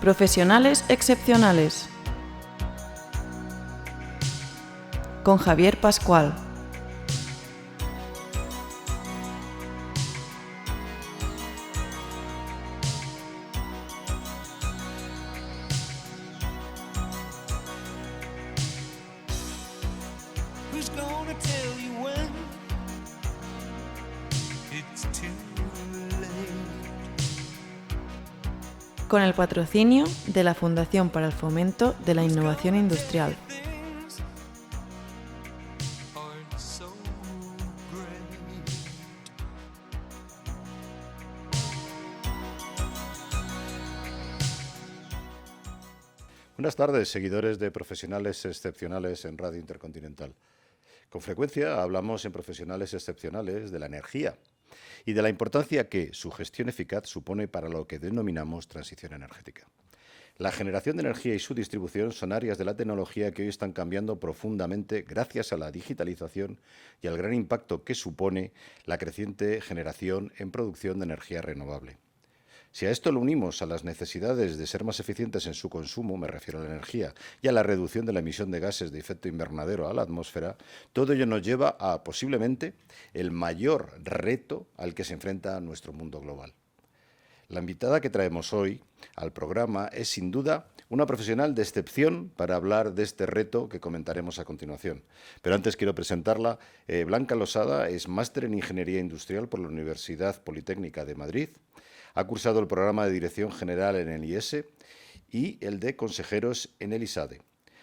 Profesionales excepcionales. Con Javier Pascual. Con el patrocinio de la Fundación para el Fomento de la Innovación Industrial. Buenas tardes, seguidores de Profesionales Excepcionales en Radio Intercontinental. Con frecuencia hablamos en Profesionales Excepcionales de la energía y de la importancia que su gestión eficaz supone para lo que denominamos transición energética. La generación de energía y su distribución son áreas de la tecnología que hoy están cambiando profundamente gracias a la digitalización y al gran impacto que supone la creciente generación en producción de energía renovable. Si a esto lo unimos a las necesidades de ser más eficientes en su consumo, me refiero a la energía, y a la reducción de la emisión de gases de efecto invernadero a la atmósfera, todo ello nos lleva a, posiblemente, el mayor reto al que se enfrenta nuestro mundo global. La invitada que traemos hoy al programa es, sin duda, una profesional de excepción para hablar de este reto que comentaremos a continuación. Pero antes quiero presentarla. Blanca Losada es máster en Ingeniería Industrial por la Universidad Politécnica de Madrid. Ha cursado el programa de Dirección General en el IES y el de Consejeros en el ISADE.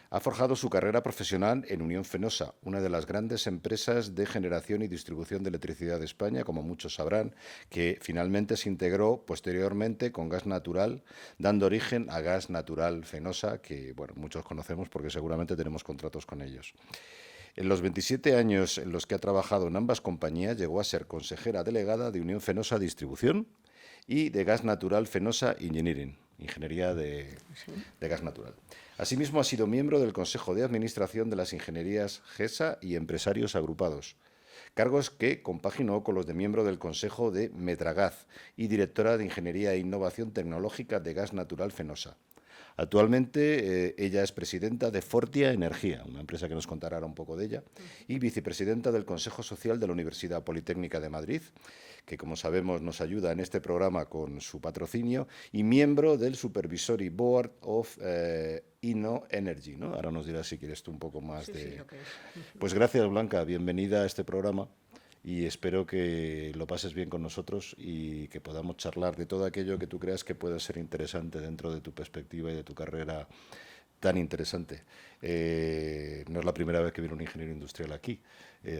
Ha forjado su carrera profesional en Unión Fenosa, una de las grandes empresas de generación y distribución de electricidad de España, como muchos sabrán, que finalmente se integró posteriormente con Gas Natural, dando origen a Gas Natural Fenosa, que bueno, muchos conocemos porque seguramente tenemos contratos con ellos. En los 27 años en los que ha trabajado en ambas compañías, llegó a ser consejera delegada de Unión Fenosa Distribución y de Gas Natural Fenosa Engineering, ingeniería de gas natural. Asimismo, ha sido miembro del Consejo de Administración de las Ingenierías GESA y Empresarios Agrupados, cargos que compaginó con los de miembro del Consejo de Metragaz y directora de Ingeniería e Innovación Tecnológica de Gas Natural Fenosa. Actualmente ella es presidenta de Fortia Energía, una empresa que nos contará ahora un poco de ella, y vicepresidenta del Consejo Social de la Universidad Politécnica de Madrid, que como sabemos nos ayuda en este programa con su patrocinio, y miembro del Supervisory Board of Inno Energy, ¿no? Ahora nos dirás si quieres tú un poco más de... Sí, lo que es. Pues gracias, Blanca, bienvenida a este programa. Y espero que lo pases bien con nosotros y que podamos charlar de todo aquello que tú creas que pueda ser interesante dentro de tu perspectiva y de tu carrera tan interesante. No es la primera vez que viene un ingeniero industrial aquí,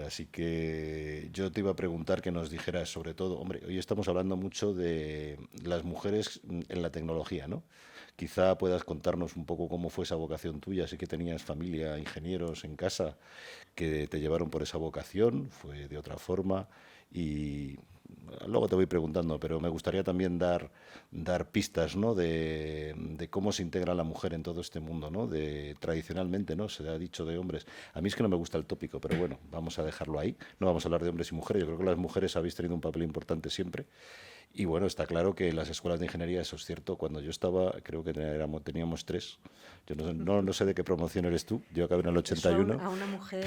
así que yo te iba a preguntar que nos dijeras sobre todo, hombre, hoy estamos hablando mucho de las mujeres en la tecnología, ¿no? Quizá puedas contarnos un poco cómo fue esa vocación tuya. Sé que tenías familia, ingenieros en casa que te llevaron por esa vocación, fue de otra forma y luego te voy preguntando, pero me gustaría también dar pistas, ¿no? de cómo se integra la mujer en todo este mundo, ¿no? Tradicionalmente, ¿no? Se ha dicho de hombres. A mí es que no me gusta el tópico, pero bueno, vamos a dejarlo ahí. No vamos a hablar de hombres y mujeres. Yo creo que las mujeres habéis tenido un papel importante siempre. Y bueno, está claro que las escuelas de ingeniería, eso es cierto, cuando yo estaba, creo que teníamos 3. Yo no sé de qué promoción eres tú, yo acabé en el 81. Eso a una mujer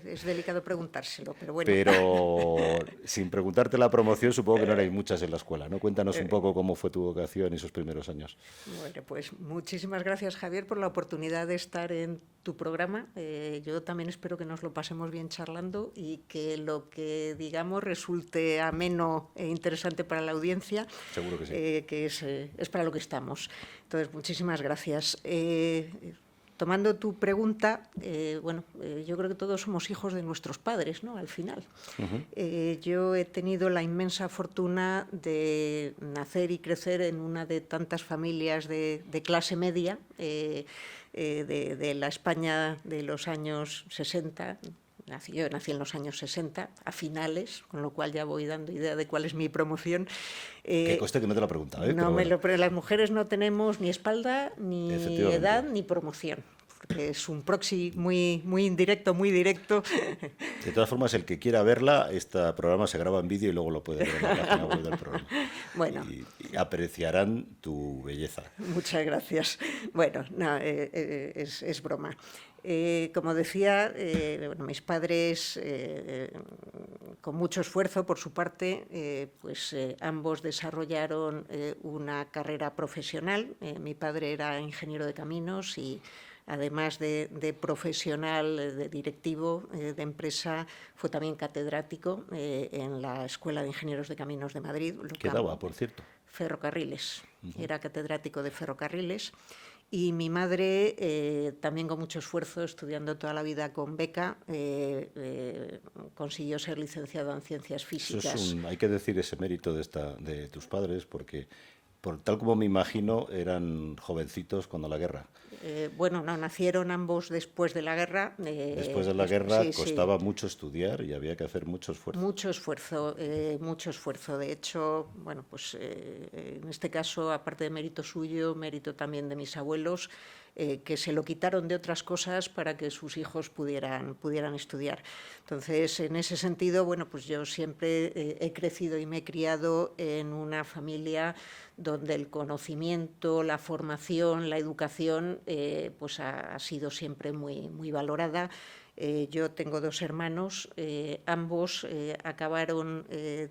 es delicado preguntárselo, pero bueno. Pero sin preguntarte la promoción, supongo que no erais muchas en la escuela, ¿no? Cuéntanos un poco cómo fue tu vocación y esos primeros años. Bueno, pues muchísimas gracias, Javier, por la oportunidad de estar en tu programa. Yo también espero que nos lo pasemos bien charlando y que lo que digamos resulte ameno e interesante para la audiencia. Seguro que sí. Que es para lo que estamos. Entonces, muchísimas gracias. Tomando tu pregunta, yo creo que todos somos hijos de nuestros padres, ¿no? Al final. Yo he tenido la inmensa fortuna de nacer y crecer en una de tantas familias de clase media, de la España de los años 60. Yo nací en los años 60, a finales, con lo cual ya voy dando idea de cuál es mi promoción. Que conste que no te lo he preguntado, ¿eh? No, pero las mujeres no tenemos ni espalda, ni edad, ni promoción. porque es un proxy muy, muy indirecto, muy directo. De todas formas, el que quiera verla, este programa se graba en vídeo y luego lo puede ver en la página web del programa. Bueno. Y apreciarán tu belleza. Muchas gracias. Bueno, no, es broma. Como decía, bueno, mis padres, con mucho esfuerzo por su parte, pues ambos desarrollaron una carrera profesional. Mi padre era ingeniero de caminos y, además de profesional, de directivo de empresa, fue también catedrático en la Escuela de Ingenieros de Caminos de Madrid. ¿Qué daba, por cierto? Ferrocarriles. Era catedrático de ferrocarriles. Y mi madre, también con mucho esfuerzo, estudiando toda la vida con beca, consiguió ser licenciada en Ciencias Físicas. Hay que decir ese mérito de tus padres, porque tal como me imagino, eran jovencitos cuando la guerra. Bueno, no, nacieron ambos después de la guerra. Después de la guerra sí, costaba mucho estudiar y había que hacer mucho esfuerzo. Mucho esfuerzo, mucho esfuerzo. De hecho, bueno, pues en este caso, aparte de mérito suyo, mérito también de mis abuelos, que se lo quitaron de otras cosas para que sus hijos pudieran estudiar. Entonces, en ese sentido, bueno, pues yo siempre he crecido y me he criado en una familia donde el conocimiento, la formación, la educación, pues ha sido siempre muy, muy valorada. Yo tengo dos hermanos, ambos acabaron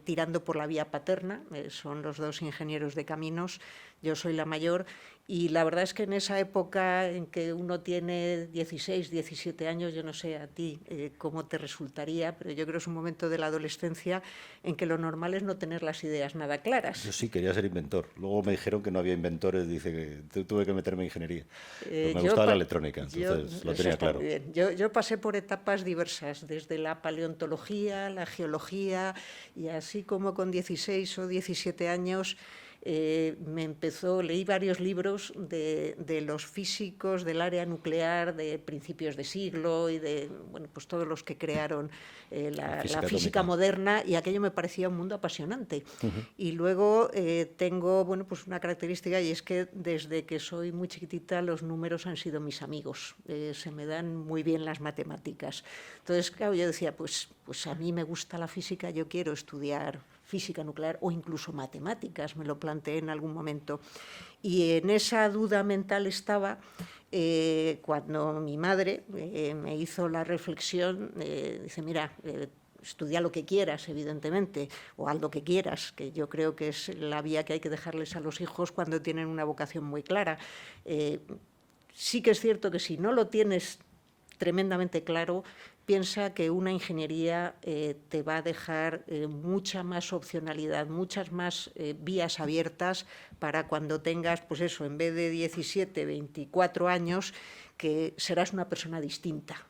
tirando por la vía paterna, son los dos ingenieros de caminos, yo soy la mayor, y la verdad es que en esa época en que uno tiene 16, 17 años, yo no sé a ti cómo te resultaría, pero yo creo que es un momento de la adolescencia en que lo normal es no tener las ideas nada claras. Yo sí quería ser inventor, luego me dijeron que no había inventores, dice que tuve que meterme en ingeniería. Pues me gustaba la electrónica, entonces lo tenía claro. Muy bien. Yo pasé por etapas diversas, desde la paleontología, la geología, y así como con 16 o 17 años leí varios libros de los físicos del área nuclear de principios de siglo y de, bueno, pues todos los que crearon la física moderna, y aquello me parecía un mundo apasionante. Y luego tengo, bueno, pues una característica, y es que desde que soy muy chiquitita los números han sido mis amigos, se me dan muy bien las matemáticas. Entonces, claro, yo decía, pues a mí me gusta la física, yo quiero estudiar física nuclear o incluso matemáticas, me lo planteé en algún momento. Y en esa duda mental estaba cuando mi madre me hizo la reflexión, dice, mira, estudia lo que quieras, evidentemente, o haz lo que quieras, que yo creo que es la vía que hay que dejarles a los hijos cuando tienen una vocación muy clara. Sí que es cierto que si no lo tienes tremendamente claro, piensa que una ingeniería te va a dejar mucha más opcionalidad, muchas más vías abiertas para cuando tengas, pues eso, en vez de 17, 24 años, que serás una persona distinta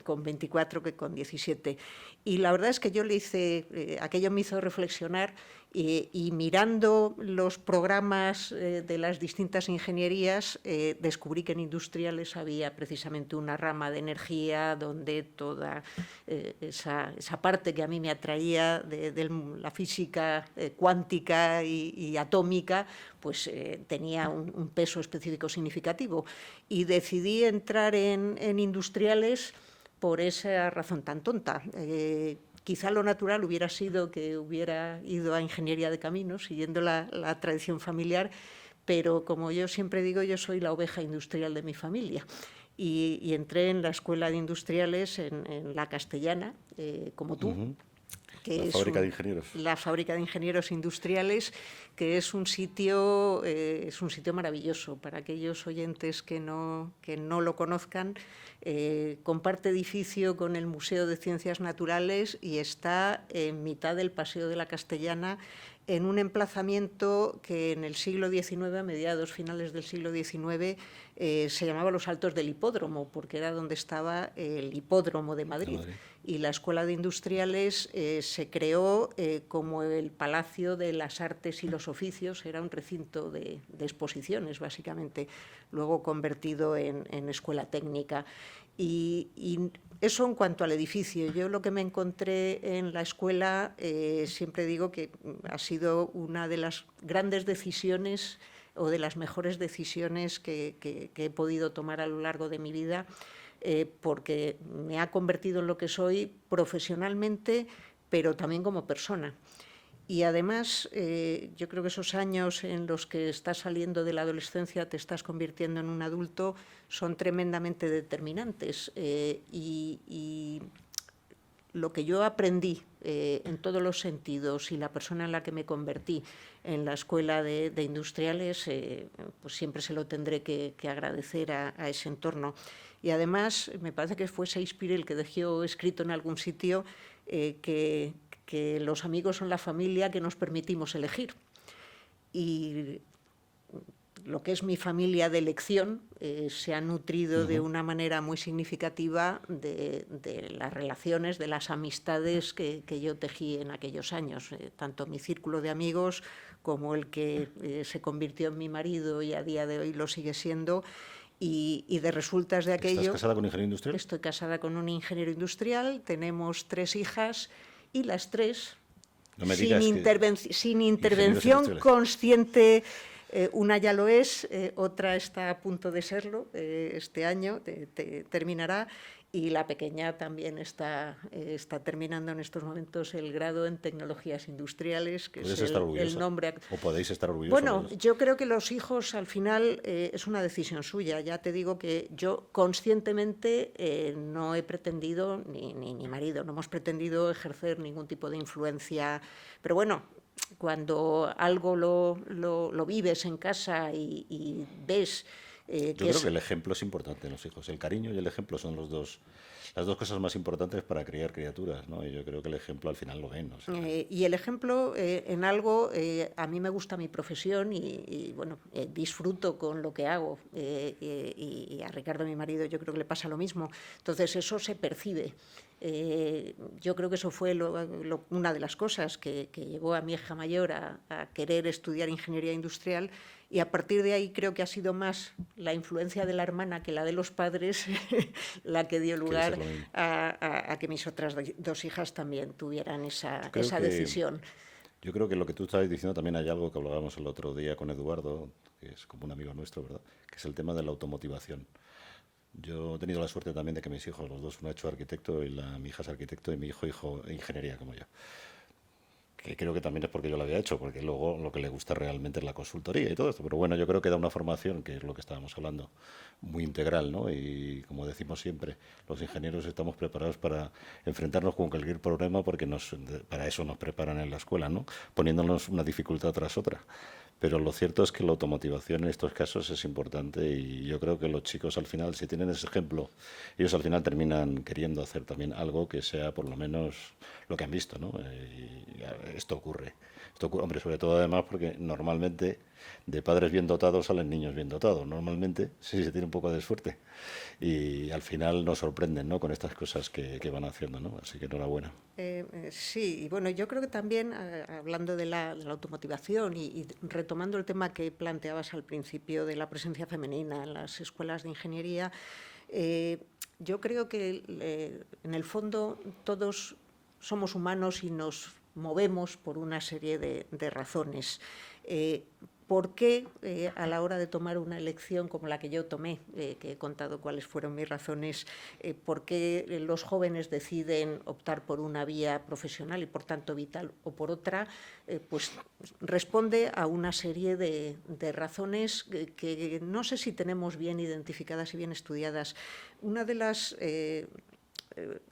con 24 que con 17. Y la verdad es que yo le hice, aquello me hizo reflexionar, y mirando los programas de las distintas ingenierías, descubrí que en industriales había precisamente una rama de energía donde toda esa parte que a mí me atraía de la física cuántica y atómica, pues tenía un peso específico significativo. Y decidí entrar en industriales por esa razón tan tonta. Quizá lo natural hubiera sido que hubiera ido a ingeniería de caminos, siguiendo la tradición familiar, pero como yo siempre digo, yo soy la oveja industrial de mi familia. Y entré en la Escuela de Industriales en La Castellana, como tú. Que la fábrica de ingenieros. La fábrica de ingenieros industriales, que es un sitio maravilloso para aquellos oyentes que no lo conozcan. Comparte edificio con el Museo de Ciencias Naturales y está en mitad del Paseo de la Castellana, en un emplazamiento que en el siglo XIX, a mediados finales del siglo XIX, se llamaba Los Altos del Hipódromo, porque era donde estaba el Hipódromo de Madrid. Y la Escuela de Industriales se creó como el Palacio de las Artes y los Oficios, era un recinto de exposiciones, básicamente, luego convertido en escuela técnica. Y eso en cuanto al edificio. Yo lo que me encontré en la escuela, siempre digo que ha sido una de las grandes decisiones o de las mejores decisiones que he podido tomar a lo largo de mi vida, porque me ha convertido en lo que soy profesionalmente, pero también como persona. Y además, yo creo que esos años en los que estás saliendo de la adolescencia, te estás convirtiendo en un adulto, son tremendamente determinantes. Y lo que yo aprendí en todos los sentidos y la persona en la que me convertí en la Escuela de Industriales, pues siempre se lo tendré que agradecer a ese entorno. Y además, me parece que fue Shakespeare el que dejó escrito en algún sitio que los amigos son la familia que nos permitimos elegir. Y lo que es mi familia de elección se ha nutrido de una manera muy significativa de las relaciones, de las amistades que yo tejí en aquellos años. Tanto mi círculo de amigos como el que se convirtió en mi marido y a día de hoy lo sigue siendo. Y de resultas de aquello... ¿Estás casada con un ingeniero industrial? Estoy casada con un ingeniero industrial, tenemos 3 hijas y las 3, sin intervención consciente, una ya lo es, otra está a punto de serlo, este año terminará, y la pequeña también está terminando en estos momentos el grado en tecnologías industriales, que es el nombre. ¿O podéis estar orgullosos? Bueno, yo creo que los hijos al final es una decisión suya. Ya te digo que yo conscientemente no he pretendido, ni mi marido, no hemos pretendido ejercer ningún tipo de influencia, pero bueno, cuando algo lo vives en casa y ves... Yo creo que el ejemplo es importante en los hijos. El cariño y el ejemplo son las dos cosas más importantes para criar criaturas, ¿no? Y yo creo que el ejemplo al final lo ven, ¿no? Y el ejemplo en algo, a mí me gusta mi profesión y bueno, disfruto con lo que hago. Y a Ricardo, mi marido, yo creo que le pasa lo mismo. Entonces eso se percibe. Yo creo que eso fue una de las cosas que llevó a mi hija mayor a querer estudiar ingeniería industrial, y a partir de ahí creo que ha sido más la influencia de la hermana que la de los padres la que dio lugar a que mis otras 2 hijas también tuvieran esa decisión. Yo creo que lo que tú estabas diciendo también hay algo que hablábamos el otro día con Eduardo, que es como un amigo nuestro, ¿verdad? Que es el tema de la automotivación. Yo he tenido la suerte también de que mis hijos, los dos, uno ha hecho arquitecto y mi hija es arquitecto y mi hijo ingeniería como yo. Que creo que también es porque yo lo había hecho, porque luego lo que le gusta realmente es la consultoría y todo esto. Pero bueno, yo creo que da una formación, que es lo que estábamos hablando, muy integral, ¿no? Y como decimos siempre, los ingenieros estamos preparados para enfrentarnos con cualquier problema porque para eso nos preparan en la escuela, ¿no? Poniéndonos una dificultad tras otra. Pero lo cierto es que la automotivación en estos casos es importante y yo creo que los chicos al final, si tienen ese ejemplo, ellos al final terminan queriendo hacer también algo que sea por lo menos lo que han visto, ¿no? Y esto ocurre, hombre, sobre todo además porque normalmente de padres bien dotados salen niños bien dotados, normalmente sí se tiene un poco de suerte y al final nos sorprenden, ¿no? Con estas cosas que van haciendo, ¿no? Así que enhorabuena. Sí, y bueno, yo creo que también, hablando de la automotivación y retomando el tema que planteabas al principio de la presencia femenina en las escuelas de ingeniería, yo creo que en el fondo todos somos humanos y nos movemos por una serie de razones. ¿Por qué a la hora de tomar una elección como la que yo tomé, que he contado cuáles fueron mis razones, por qué los jóvenes deciden optar por una vía profesional y por tanto vital o por otra? Pues responde a una serie de razones que no sé si tenemos bien identificadas y bien estudiadas. Una de las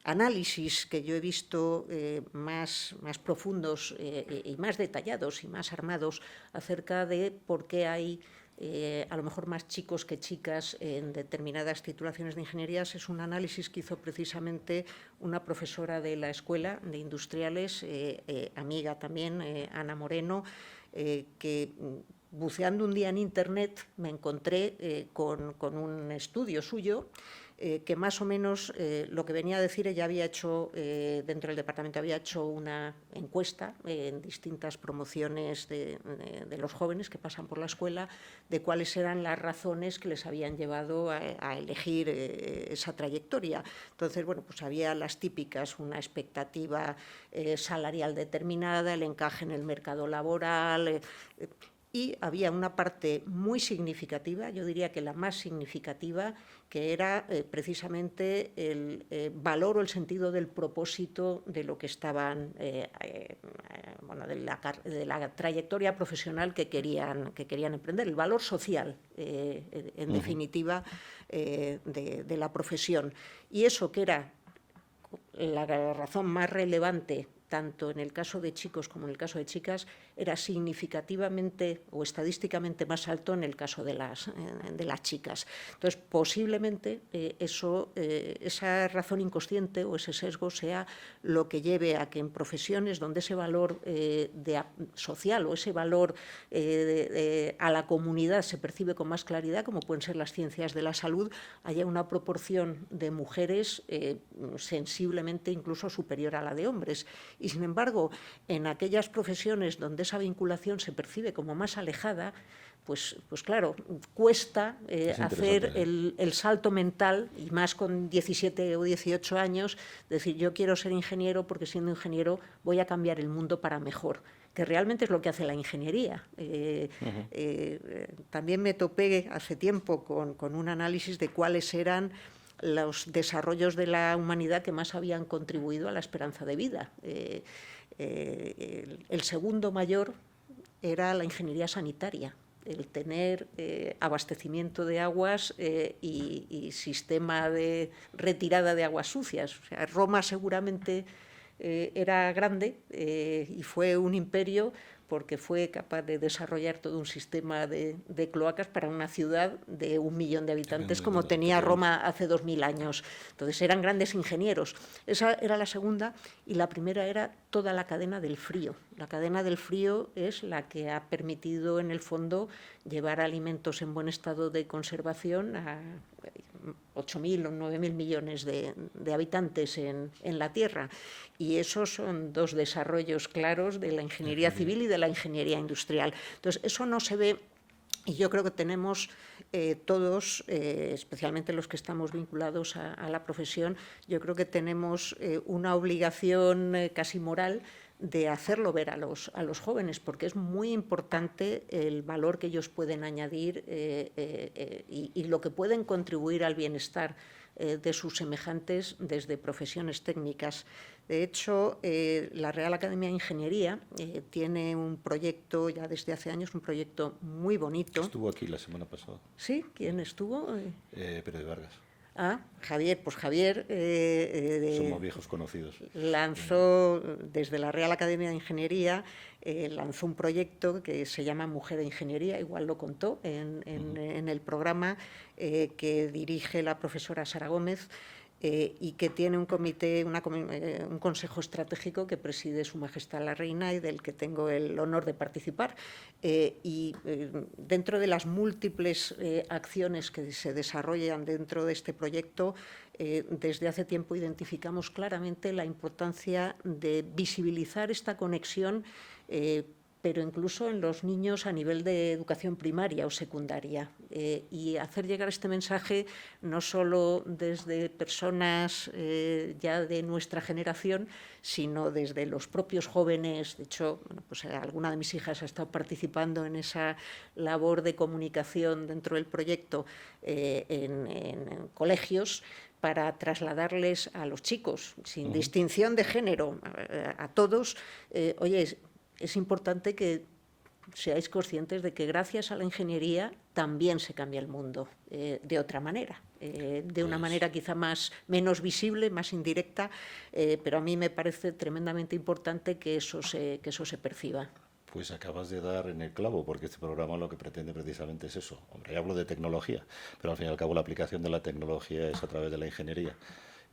análisis que yo he visto más profundos y más detallados y más armados acerca de por qué hay a lo mejor más chicos que chicas en determinadas titulaciones de ingenierías es un análisis que hizo precisamente una profesora de la Escuela de Industriales, amiga también, Ana Moreno, que buceando un día en Internet me encontré con un estudio suyo que más o menos lo que venía a decir, ella había hecho, dentro del departamento, había hecho una encuesta en distintas promociones de los jóvenes que pasan por la escuela, de cuáles eran las razones que les habían llevado a elegir esa trayectoria. Entonces, bueno, pues había las típicas, una expectativa salarial determinada, el encaje en el mercado laboral, y había una parte muy significativa, yo diría que la más significativa, que era precisamente el valor o el sentido del propósito de lo que estaban, bueno, de la trayectoria profesional que querían emprender, el valor social, en definitiva, de la profesión. Y eso, que era la razón más relevante, tanto en el caso de chicos como en el caso de chicas, era significativamente o estadísticamente más alto en el caso de las chicas. Entonces, posiblemente esa razón inconsciente o ese sesgo sea lo que lleve a que en profesiones donde ese valor social o ese valor a la comunidad se percibe con más claridad, como pueden ser las ciencias de la salud, haya una proporción de mujeres sensiblemente incluso superior a la de hombres. Y, sin embargo, en aquellas profesiones donde esa vinculación se percibe como más alejada, pues claro, cuesta hacer el salto mental, y más con 17 o 18 años, decir, yo quiero ser ingeniero porque siendo ingeniero voy a cambiar el mundo para mejor, que realmente es lo que hace la ingeniería. También me topé hace tiempo con un análisis de cuáles eran los desarrollos de la humanidad que más habían contribuido a la esperanza de vida. El segundo mayor era la ingeniería sanitaria, el tener abastecimiento de aguas y sistema de retirada de aguas sucias. O sea, Roma seguramente era grande y fue un imperio porque fue capaz de desarrollar todo un sistema de cloacas para una ciudad de 1 millón de habitantes como tenía Roma hace 2000 años. Entonces eran grandes ingenieros. Esa era la segunda, y la primera era toda la cadena del frío. La cadena del frío es la que ha permitido, en el fondo, llevar alimentos en buen estado de conservación a 8.000 o 9.000 millones de habitantes en la Tierra. Y esos son dos desarrollos claros de la ingeniería civil y de la ingeniería industrial. Entonces, eso no se ve, y yo creo que tenemos todos, especialmente los que estamos vinculados a la profesión, yo creo que tenemos una obligación casi moral de hacerlo ver a los jóvenes, porque es muy importante el valor que ellos pueden añadir y lo que pueden contribuir al bienestar de sus semejantes desde profesiones técnicas. De hecho, la Real Academia de Ingeniería tiene un proyecto, ya desde hace años, un proyecto muy bonito. Estuvo aquí la semana pasada. ¿Sí? ¿Quién estuvo? Pérez de Vargas. Ah, Javier, pues Javier... Somos viejos conocidos. Lanzó, desde la Real Academia de Ingeniería, lanzó un proyecto que se llama Mujer de Ingeniería, igual lo contó en el programa, que dirige la profesora Sara Gómez, y que tiene un comité, un consejo estratégico que preside Su Majestad la Reina y del que tengo el honor de participar. Dentro de las múltiples acciones que se desarrollan dentro de este proyecto, desde hace tiempo identificamos claramente la importancia de visibilizar esta conexión, pero incluso en los niños a nivel de educación primaria o secundaria, y hacer llegar este mensaje no solo desde personas ya de nuestra generación, sino desde los propios jóvenes. De hecho, bueno, pues alguna de mis hijas ha estado participando en esa labor de comunicación dentro del proyecto en colegios, para trasladarles a los chicos, sin distinción de género, a todos, oye, es importante que seáis conscientes de que gracias a la ingeniería también se cambia el mundo de otra manera, de una manera quizá menos visible, más indirecta, pero a mí me parece tremendamente importante que eso se perciba. Pues acabas de dar en el clavo, porque este programa lo que pretende precisamente es eso. Hombre, ya hablo de tecnología, pero al fin y al cabo la aplicación de la tecnología es a través de la ingeniería.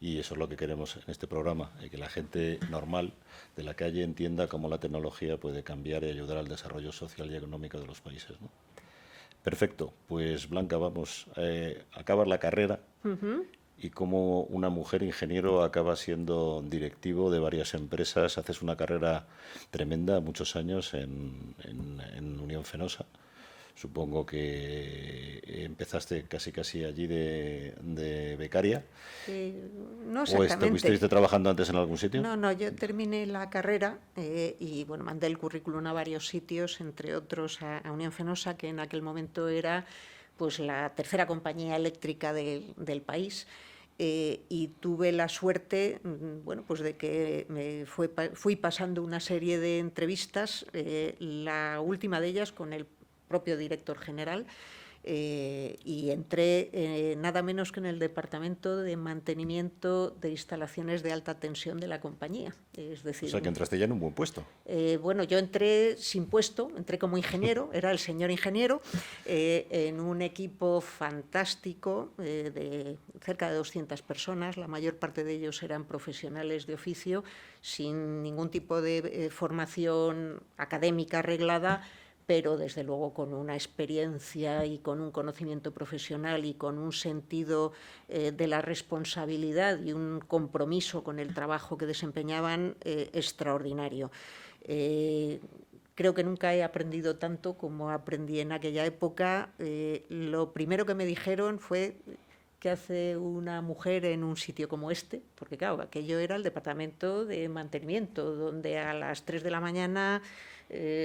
Y eso es lo que queremos en este programa, que la gente normal de la calle entienda cómo la tecnología puede cambiar y ayudar al desarrollo social y económico de los países, ¿no? Perfecto. Pues, Blanca, vamos a acabar la carrera y como una mujer ingeniero acaba siendo directivo de varias empresas. Haces una carrera tremenda, muchos años en Unión Fenosa. Supongo que empezaste casi allí de becaria. No ¿O estuviste trabajando antes en algún sitio? No, yo terminé la carrera y bueno, mandé el currículum a varios sitios, entre otros a Unión Fenosa, que en aquel momento era pues la tercera compañía eléctrica del país. Y tuve la suerte, bueno, pues de que fui pasando una serie de entrevistas, la última de ellas con el propio director general, y entré nada menos que en el departamento de mantenimiento de instalaciones de alta tensión de la compañía. Es decir, o sea, que entraste ya en un buen puesto. Bueno, yo entré sin puesto, entré como ingeniero, era el señor ingeniero, en un equipo fantástico de cerca de 200 personas, la mayor parte de ellos eran profesionales de oficio, sin ningún tipo de formación académica reglada, pero desde luego con una experiencia y con un conocimiento profesional y con un sentido de la responsabilidad y un compromiso con el trabajo que desempeñaban extraordinario. Creo que nunca he aprendido tanto como aprendí en aquella época. Lo primero que me dijeron fue: ¿qué hace una mujer en un sitio como este? Porque claro, aquello era el departamento de mantenimiento, donde a las 3 de la mañana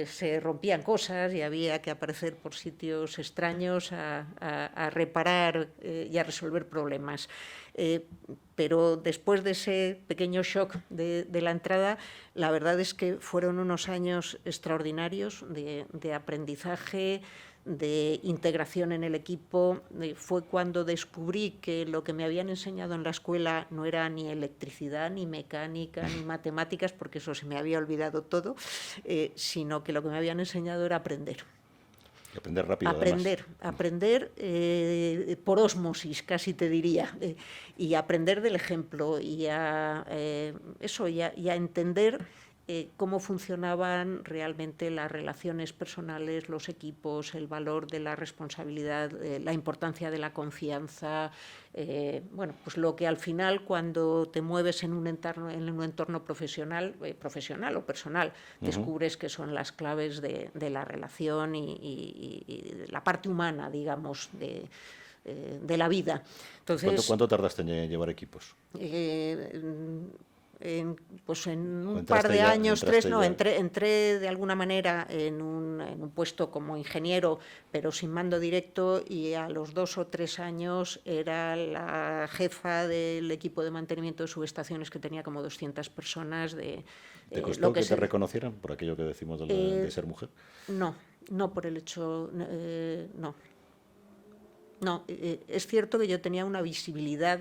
se rompían cosas y había que aparecer por sitios extraños a reparar y a resolver problemas. Pero después de ese pequeño shock de la entrada, la verdad es que fueron unos años extraordinarios de aprendizaje, de integración en el equipo. Fue cuando descubrí que lo que me habían enseñado en la escuela no era ni electricidad, ni mecánica, ni matemáticas, porque eso se me había olvidado todo, sino que lo que me habían enseñado era aprender. Y aprender rápido, Aprender por ósmosis, casi te diría, y aprender del ejemplo, y a entender cómo funcionaban realmente las relaciones personales, los equipos, el valor de la responsabilidad, la importancia de la confianza, bueno, pues lo que al final, cuando te mueves en un entorno profesional o personal, descubres que son las claves de la relación y la parte humana, digamos, de la vida. Entonces, ¿Cuánto tardaste en llevar equipos? Pues en un par de años, entré de alguna manera en un puesto como ingeniero, pero sin mando directo, y a los 2 o 3 años era la jefa del equipo de mantenimiento de subestaciones, que tenía como 200 personas. ¿Te costó que te reconocieran por aquello que decimos de ser mujer? No por el hecho... No, es cierto que yo tenía una visibilidad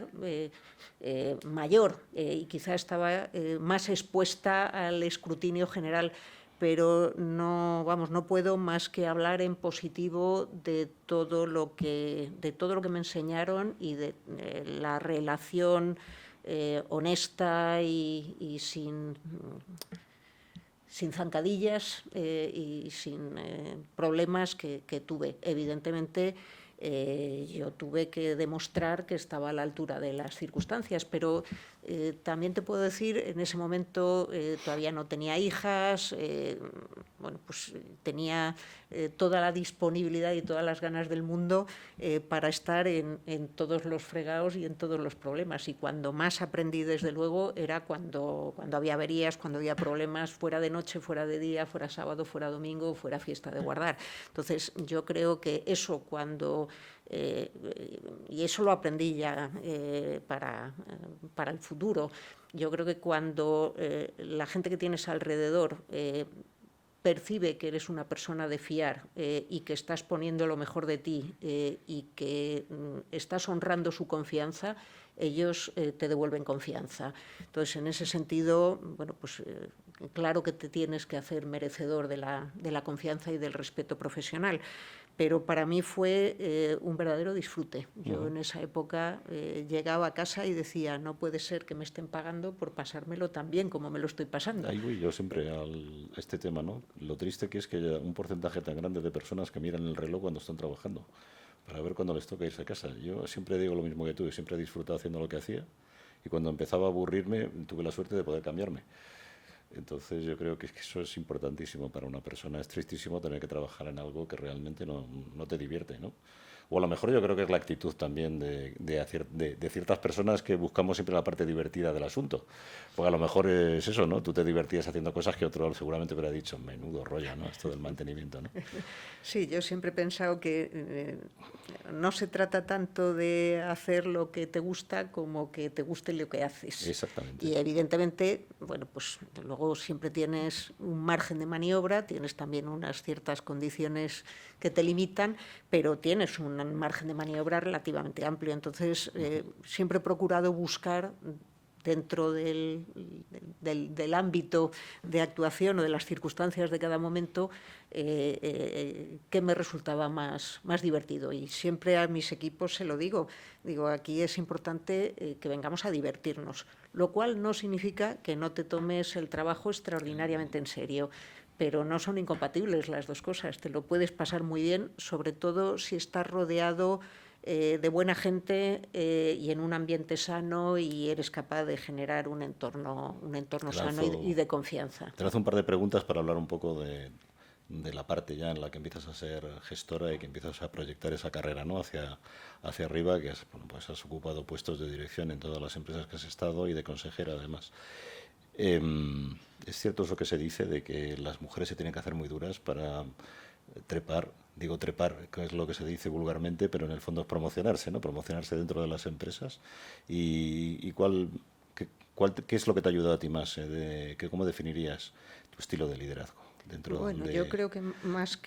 mayor y quizá estaba más expuesta al escrutinio general, pero no puedo más que hablar en positivo de todo lo que me enseñaron, y de la relación honesta y sin zancadillas y sin problemas que tuve. Evidentemente, yo tuve que demostrar que estaba a la altura de las circunstancias, pero también te puedo decir, en ese momento todavía no tenía hijas, bueno, pues tenía toda la disponibilidad y todas las ganas del mundo para estar en todos los fregados y en todos los problemas, y cuando más aprendí, desde luego, era cuando había averías, cuando había problemas, fuera de noche, fuera de día, fuera sábado, fuera domingo, fuera fiesta de guardar. Entonces, yo creo que eso, y eso lo aprendí ya para el futuro. Yo creo que cuando la gente que tienes alrededor percibe que eres una persona de fiar y que estás poniendo lo mejor de ti y que estás honrando su confianza, ellos te devuelven confianza. Entonces, en ese sentido, bueno, pues claro que te tienes que hacer merecedor de la confianza y del respeto profesional. Pero para mí fue un verdadero disfrute. Yo en esa época llegaba a casa y decía: no puede ser que me estén pagando por pasármelo tan bien como me lo estoy pasando. Ahí voy yo siempre a este tema, ¿no? Lo triste que es que haya un porcentaje tan grande de personas que miran el reloj cuando están trabajando, para ver cuándo les toca irse a casa. Yo siempre digo lo mismo que tú, siempre he disfrutado haciendo lo que hacía, y cuando empezaba a aburrirme tuve la suerte de poder cambiarme. Entonces yo creo que eso es importantísimo para una persona. Es tristísimo tener que trabajar en algo que realmente no te divierte, ¿no? O a lo mejor yo creo que es la actitud también de ciertas personas que buscamos siempre la parte divertida del asunto. Porque a lo mejor es eso, ¿no? Tú te divertías haciendo cosas que otro seguramente hubiera dicho, menudo rollo, ¿no? Esto del mantenimiento, ¿no? Sí, yo siempre he pensado que no se trata tanto de hacer lo que te gusta como que te guste lo que haces. Exactamente. Y evidentemente, bueno, pues luego siempre tienes un margen de maniobra, tienes también unas ciertas condiciones que te limitan, pero tienes un margen de maniobra relativamente amplio. Entonces, siempre he procurado buscar dentro del ámbito de actuación o de las circunstancias de cada momento, qué me resultaba más divertido. Y siempre a mis equipos se lo digo, aquí es importante que vengamos a divertirnos, lo cual no significa que no te tomes el trabajo extraordinariamente en serio, pero no son incompatibles las dos cosas. Te lo puedes pasar muy bien, sobre todo si estás rodeado de buena gente y en un ambiente sano y eres capaz de generar un entorno sano y de confianza. Te lanzo un par de preguntas para hablar un poco de la parte ya en la que empiezas a ser gestora y que empiezas a proyectar esa carrera, ¿no? hacia arriba, que pues has ocupado puestos de dirección en todas las empresas que has estado y de consejera además. Es cierto eso que se dice de que las mujeres se tienen que hacer muy duras para trepar, que es lo que se dice vulgarmente, pero en el fondo es promocionarse, ¿no? Promocionarse dentro de las empresas. ¿Y qué es lo que te ha ayudado a ti más? ¿Cómo definirías tu estilo de liderazgo dentro yo creo que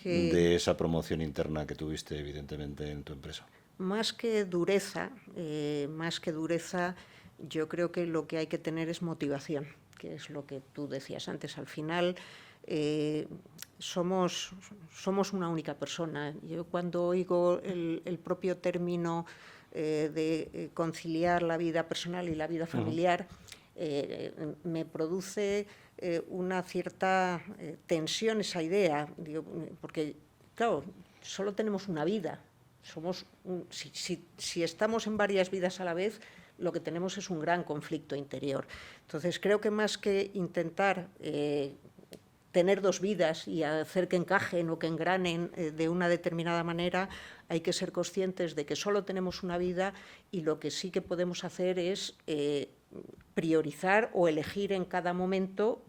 de esa promoción interna que tuviste, evidentemente, en tu empresa? Más que dureza, yo creo que lo que hay que tener es motivación, que es lo que tú decías antes. Al final, somos una única persona. Yo cuando oigo el propio término de conciliar la vida personal y la vida familiar, me produce una cierta tensión esa idea, porque, claro, solo tenemos una vida. Si estamos en varias vidas a la vez, lo que tenemos es un gran conflicto interior. Entonces, creo que más que intentar tener dos vidas y hacer que encajen o que engranen de una determinada manera, hay que ser conscientes de que solo tenemos una vida y lo que sí que podemos hacer es priorizar o elegir en cada momento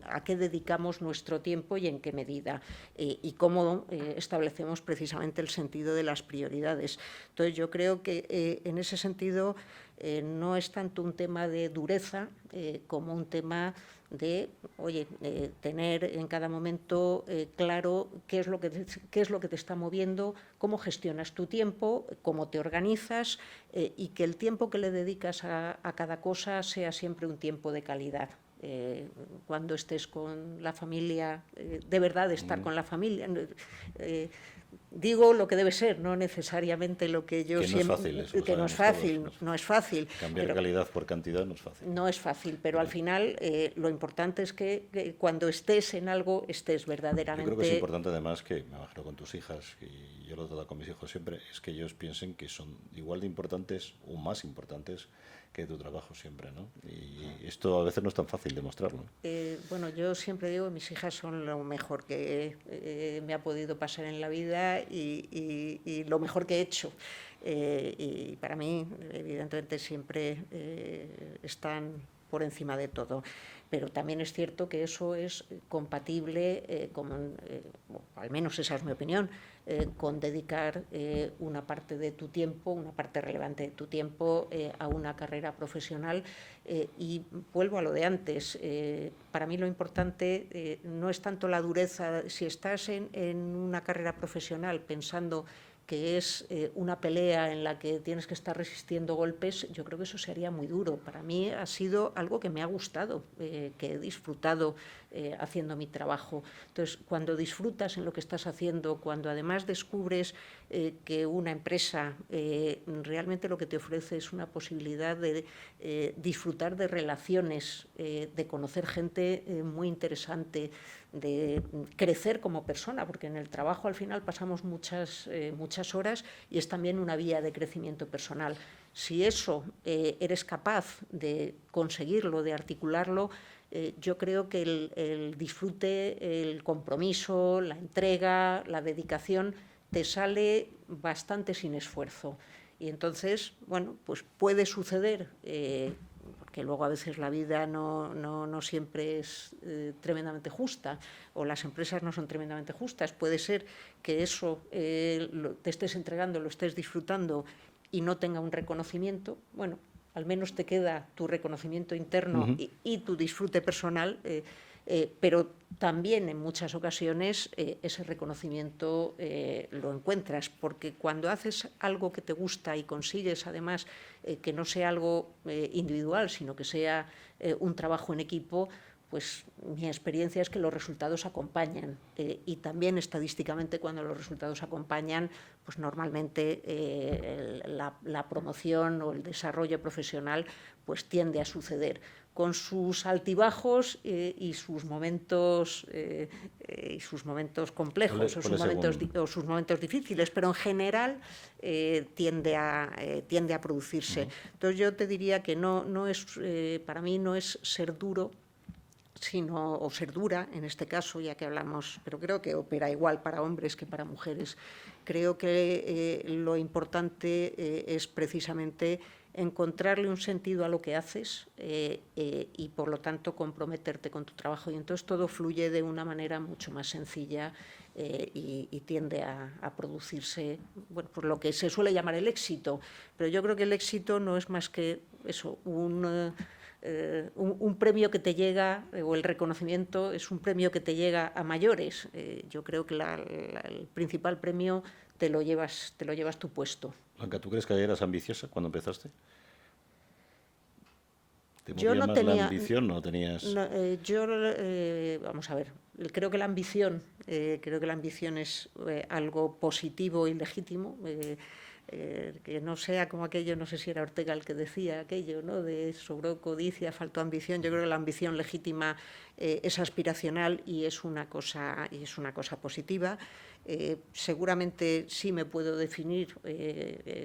a qué dedicamos nuestro tiempo y en qué medida y cómo establecemos precisamente el sentido de las prioridades. Entonces, yo creo que en ese sentido no es tanto un tema de dureza como un tema de, tener en cada momento claro qué es lo que te está moviendo, cómo gestionas tu tiempo, cómo te organizas y que el tiempo que le dedicas a cada cosa sea siempre un tiempo de calidad. Cuando estés con la familia, de verdad estar con la familia. Digo lo que debe ser, no necesariamente lo que yo siempre... Que no es fácil, no es fácil. Cambiar calidad por cantidad no es fácil. No es fácil, pero al final lo importante es que cuando estés en algo, estés verdaderamente... Yo creo que es importante además que, me imagino con tus hijas, y yo lo trato con mis hijos siempre, es que ellos piensen que son igual de importantes o más importantes que tu trabajo siempre, ¿no? Y esto a veces no es tan fácil demostrarlo. Bueno, yo siempre digo que mis hijas son lo mejor que me ha podido pasar en la vida y lo mejor que he hecho. Y para mí, evidentemente, siempre están por encima de todo. Pero también es cierto que eso es compatible, al menos esa es mi opinión, con dedicar una parte de tu tiempo, una parte relevante de tu tiempo a una carrera profesional. Y vuelvo a lo de antes, para mí lo importante no es tanto la dureza. Si estás en una carrera profesional pensando que es una pelea en la que tienes que estar resistiendo golpes, yo creo que eso sería muy duro. Para mí ha sido algo que me ha gustado, que he disfrutado haciendo mi trabajo. Entonces, cuando disfrutas en lo que estás haciendo, cuando además descubres que una empresa realmente lo que te ofrece es una posibilidad de disfrutar de relaciones, de conocer gente muy interesante, de crecer como persona, porque en el trabajo al final pasamos muchas horas y es también una vía de crecimiento personal. Si eso eres capaz de conseguirlo, de articularlo, yo creo que el disfrute, el compromiso, la entrega, la dedicación te sale bastante sin esfuerzo. Y entonces, bueno, pues puede suceder, porque luego a veces la vida no siempre es tremendamente justa, o las empresas no son tremendamente justas. Puede ser que eso te estés entregando, lo estés disfrutando y no tenga un reconocimiento. Bueno, al menos te queda tu reconocimiento interno y tu disfrute personal, pero también en muchas ocasiones ese reconocimiento lo encuentras, porque cuando haces algo que te gusta y consigues además que no sea algo individual, sino que sea un trabajo en equipo, pues mi experiencia es que los resultados acompañan, y también estadísticamente cuando los resultados acompañan, pues normalmente la promoción o el desarrollo profesional pues tiende a suceder, con sus altibajos y sus momentos complejos o sus momentos difíciles, pero en general tiende a producirse. Entonces yo te diría que para mí no es ser duro, o ser dura, en este caso, ya que hablamos, pero creo que opera igual para hombres que para mujeres. Creo que lo importante es precisamente encontrarle un sentido a lo que haces y, por lo tanto, comprometerte con tu trabajo. Y entonces todo fluye de una manera mucho más sencilla y tiende a producirse, bueno, por lo que se suele llamar el éxito. Pero yo creo que el éxito no es más que eso, un premio que te llega, o el reconocimiento es un premio que te llega a mayores. Yo creo que el principal premio te lo llevas tú puesto. Blanca, ¿tú crees que eras ambiciosa cuando empezaste? ¿Te Yo no más tenía la ambición? ¿No tenías...? No, vamos a ver, creo que la ambición es algo positivo y legítimo. Que no sea como aquello, no sé si era Ortega el que decía aquello, ¿no? De sobró codicia, faltó ambición. Yo creo que la ambición legítima es aspiracional y es una cosa positiva. Seguramente sí me puedo definir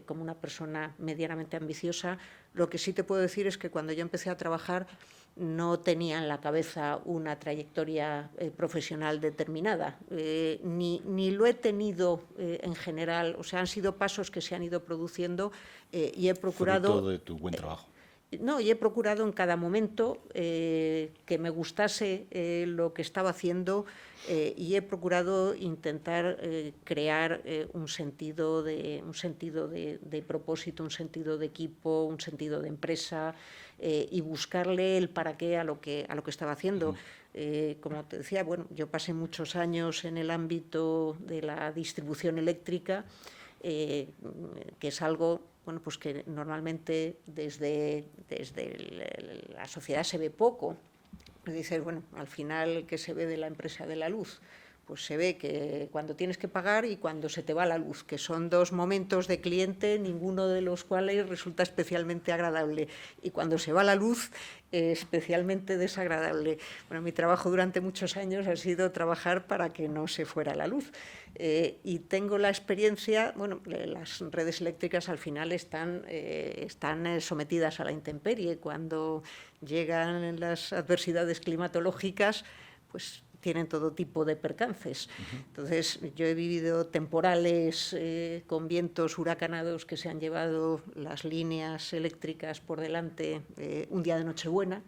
como una persona medianamente ambiciosa. Lo que sí te puedo decir es que cuando yo empecé a trabajar no tenía en la cabeza una trayectoria profesional determinada, ni lo he tenido en general. O sea, han sido pasos que se han ido produciendo y he procurado... Fruto de tu buen trabajo. No, y he procurado en cada momento que me gustase lo que estaba haciendo y he procurado intentar crear un sentido de propósito, un sentido de equipo, un sentido de empresa y buscarle el para qué a lo que estaba haciendo. Como te decía, bueno, yo pasé muchos años en el ámbito de la distribución eléctrica, que es algo... Bueno, pues que normalmente desde la sociedad se ve poco. Dices, bueno, al final, ¿qué se ve de la empresa de la luz? Pues se ve que cuando tienes que pagar y cuando se te va la luz, que son dos momentos de cliente, ninguno de los cuales resulta especialmente agradable. Y cuando se va la luz, especialmente desagradable. Bueno, mi trabajo durante muchos años ha sido trabajar para que no se fuera la luz. Y tengo la experiencia, bueno, las redes eléctricas al final están sometidas a la intemperie. Cuando llegan las adversidades climatológicas, pues tienen todo tipo de percances. Entonces, yo he vivido temporales con vientos huracanados que se han llevado las líneas eléctricas por delante un día de Nochebuena,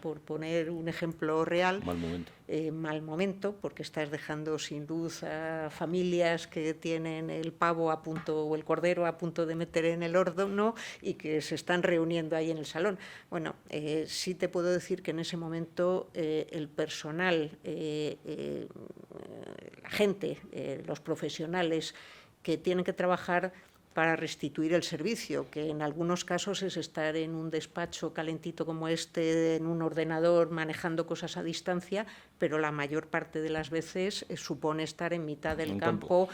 por poner un ejemplo real. Mal momento. Mal momento, porque estás dejando sin luz a familias que tienen el pavo a punto o el cordero a punto de meter en el horno y que se están reuniendo ahí en el salón. Bueno, sí te puedo decir que en ese momento el personal, la gente, los profesionales que tienen que trabajar para restituir el servicio, que en algunos casos es estar en un despacho calentito como este, en un ordenador, manejando cosas a distancia, pero la mayor parte de las veces supone estar en mitad del campo,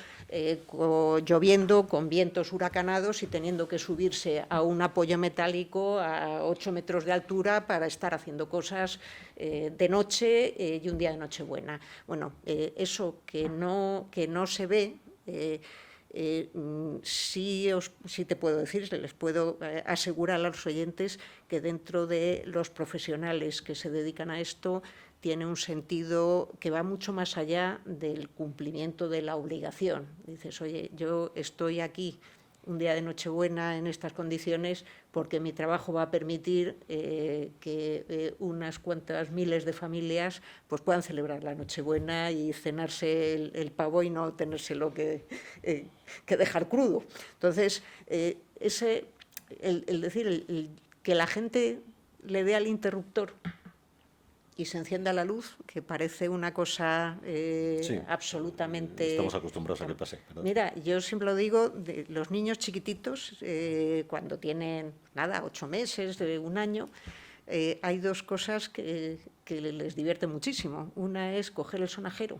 lloviendo, con vientos huracanados y teniendo que subirse a un apoyo metálico a 8 metros de altura para estar haciendo cosas de noche y un día de Nochebuena. Bueno, eso que no se ve... Sí te puedo decir, les puedo asegurar a los oyentes que dentro de los profesionales que se dedican a esto tiene un sentido que va mucho más allá del cumplimiento de la obligación. Dices, oye, yo estoy aquí un día de Nochebuena en estas condiciones porque mi trabajo va a permitir que unas cuantas miles de familias pues puedan celebrar la Nochebuena y cenarse el pavo y no tenérselo que dejar crudo. Entonces, el decir que la gente le dé al interruptor y se encienda la luz, que parece una cosa sí, absolutamente... Estamos acostumbrados a que pase, ¿verdad? Mira, yo siempre lo digo, de los niños chiquititos, cuando tienen, 8 meses, un año, hay dos cosas que les divierten muchísimo. Una es coger el sonajero,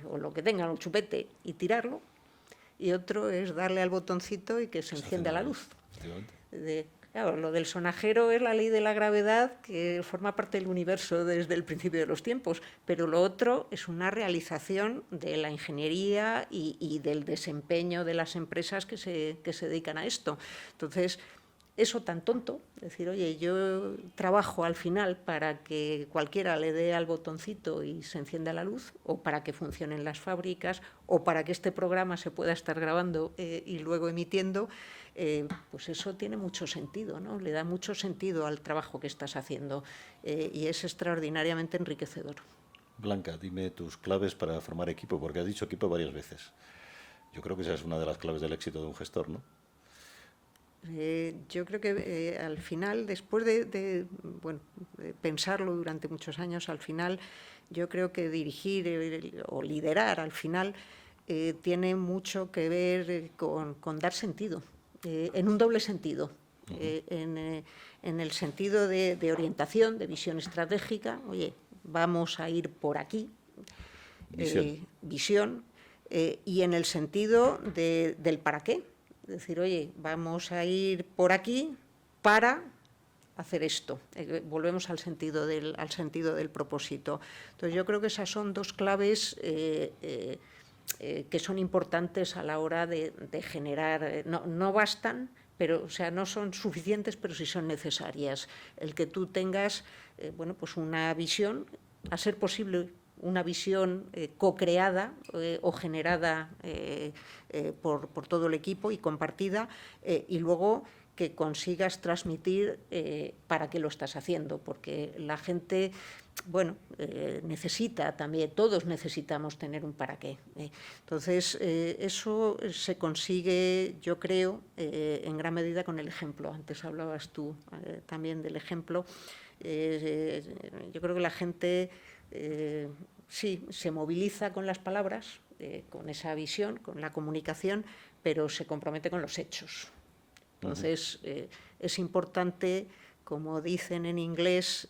o lo que tengan, un chupete, y tirarlo, y otro es darle al botoncito y que se encienda la luz. Claro, lo del sonajero es la ley de la gravedad que forma parte del universo desde el principio de los tiempos, pero lo otro es una realización de la ingeniería y del desempeño de las empresas que se dedican a esto. Entonces, eso tan tonto, decir, oye, yo trabajo al final para que cualquiera le dé al botoncito y se encienda la luz, o para que funcionen las fábricas, o para que este programa se pueda estar grabando y luego emitiendo, pues eso tiene mucho sentido, ¿no? Le da mucho sentido al trabajo que estás haciendo y es extraordinariamente enriquecedor. Blanca, dime tus claves para formar equipo, porque has dicho equipo varias veces. Yo creo que esa es una de las claves del éxito de un gestor, ¿no? Yo creo que al final, después de pensarlo durante muchos años, al final yo creo que dirigir o liderar al final tiene mucho que ver con dar sentido, en un doble sentido. En el sentido de orientación, de visión estratégica, oye, vamos a ir por aquí, visión, y en el sentido del para qué. Es decir, oye, vamos a ir por aquí para hacer esto. Volvemos al sentido del propósito. Entonces, yo creo que esas son dos claves que son importantes a la hora de generar. No bastan, pero, o sea, no son suficientes, pero sí son necesarias. El que tú tengas, pues una visión, a ser posible, una visión co-creada o generada por todo el equipo y compartida, y luego que consigas transmitir para qué lo estás haciendo, porque la gente, necesita también, todos necesitamos tener un para qué. Entonces, eso se consigue, yo creo, en gran medida con el ejemplo. Antes hablabas tú también del ejemplo. Yo creo que la gente... sí, se moviliza con las palabras, con esa visión, con la comunicación, pero se compromete con los hechos. Entonces, es importante, como dicen en inglés,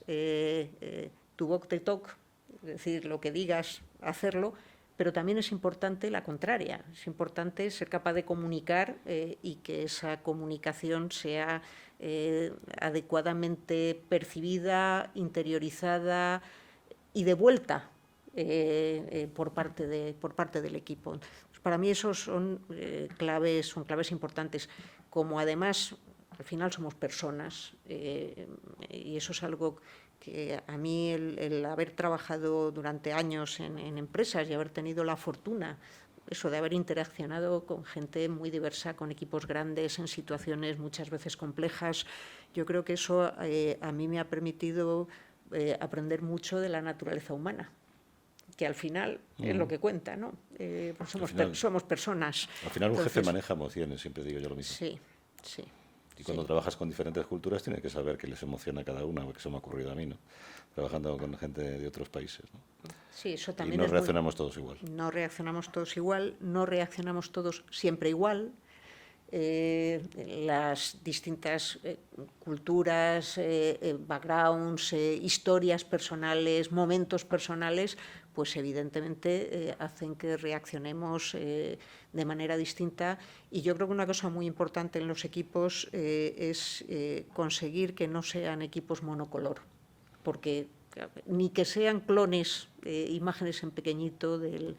to walk the talk, es decir, lo que digas, hacerlo, pero también es importante la contraria. Es importante ser capaz de comunicar y que esa comunicación sea adecuadamente percibida, interiorizada y devuelta por parte del equipo. Pues para mí esos son claves importantes. Como además al final somos personas y eso es algo que a mí el haber trabajado durante años en empresas y haber tenido la fortuna de haber interaccionado con gente muy diversa, con equipos grandes, en situaciones muchas veces complejas, yo creo que eso a mí me ha permitido aprender mucho de la naturaleza humana, que al final es lo que cuenta, ¿no? Pues somos personas. Al final un jefe maneja emociones, siempre digo yo lo mismo. Sí, sí. Y cuando trabajas con diferentes culturas tienes que saber qué les emociona a cada una, porque eso me ha ocurrido a mí, ¿no? Trabajando con gente de otros países, ¿no? Sí, eso también y no reaccionamos todos igual. No reaccionamos todos igual, no reaccionamos todos siempre igual. Las distintas culturas, backgrounds, historias personales, momentos personales, pues evidentemente hacen que reaccionemos de manera distinta. Y yo creo que una cosa muy importante en los equipos es conseguir que no sean equipos monocolor, porque ni que sean clones, imágenes en pequeñito del